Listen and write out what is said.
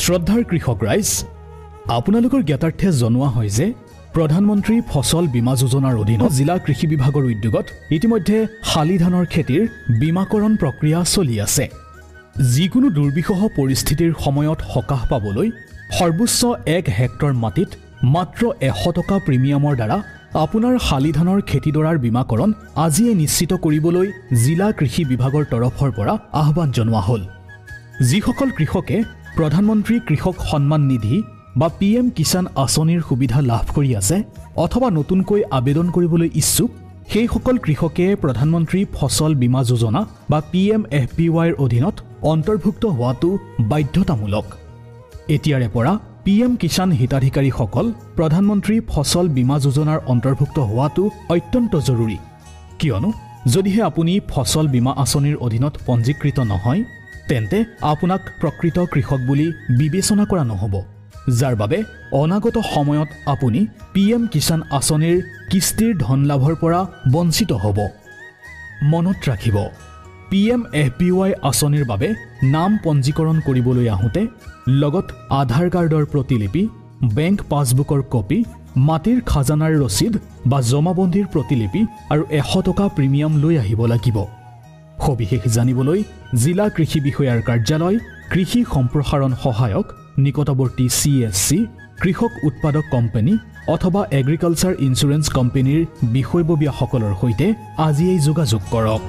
শ্ৰদ্ধাৰ কৃষক ৰাইজ, আপোনালোকৰ জ্ঞাতাৰ্থে জনোৱা হয় যে প্ৰধানমন্ত্ৰী ফচল বীমা যোজনাৰ অধীনত জিলা কৃষি বিভাগৰ উদ্যোগত ইতিমধ্যে শালি ধানৰ খেতিৰ বীমাকৰণ প্ৰক্ৰিয়া চলি আছে। যিকোনো দুৰ্বিষহ পৰিস্থিতিৰ সময়ত সকাহ পাবলৈ সৰ্বোচ্চ 1 হেক্টৰ মাটিত মাত্ৰ 100 টকা প্ৰিমিয়ামৰ দ্বাৰা আপোনাৰ শালি ধানৰ খেতিডৰাৰ বীমাকৰণ আজিয়ে নিশ্চিত কৰিবলৈ জিলা কৃষি বিভাগৰ তৰফৰ পৰা আহ্বান জনোৱা হ'ল। যিসকল কৃষকে প্ৰধানমন্ত্ৰী কৃষক সন্মান নিধি বা PM কিষাণ আঁচনিৰ সুবিধা লাভ কৰি আছে অথবা নতুনকৈ আবেদন কৰিবলৈ ইচ্ছুক, সেইসকল কৃষকে প্ৰধানমন্ত্ৰী ফচল বীমা যোজনা বা PMFBYৰ অধীনত অন্তৰ্ভুক্ত হোৱাটো বাধ্যতামূলক। এতিয়াৰে পৰা PM কিষাণ হিতাধিকাৰীসকল প্ৰধানমন্ত্ৰী ফচল বীমা যোজনাৰ অন্তৰ্ভুক্ত হোৱাটো অত্যন্ত জৰুৰী, কিয়নো যদিহে আপুনি ফচল বীমা আঁচনিৰ অধীনত পঞ্জীকৃত নহয় তেন্তে আপোনাক প্ৰকৃত কৃষক বুলি বিবেচনা কৰা নহ'ব, যাৰ বাবে অনাগত সময়ত আপুনি PM কিষাণ আঁচনিৰ কিস্তিৰ ধন লাভৰ পৰা বঞ্চিত হ'ব। মনত ৰাখিব, PMFBY আঁচনিৰ বাবে নাম পঞ্জীকৰণ কৰিবলৈ আহোঁতে লগত আধাৰ কাৰ্ডৰ প্ৰতিলিপি, বেংক পাছবুকৰ কপি, মাটিৰ খাজানাৰ ৰচিদ বা জমাবন্দীৰ প্ৰতিলিপি আৰু 100 টকা প্ৰিমিয়াম লৈ আহিব লাগিব। সবিশেষ জানিবলৈ জিলা কৃষি বিষয়াৰ কাৰ্যালয়, কৃষি সম্প্ৰসাৰণ সহায়ক, নিকটৱৰ্তী CSC, কৃষক উৎপাদক কোম্পানী অথবা এগ্ৰিকালচাৰ ইঞ্চুৰেঞ্চ কোম্পানীৰ বিষয়ববীয়াসকলৰ সৈতে আজিয়েই যোগাযোগ কৰক।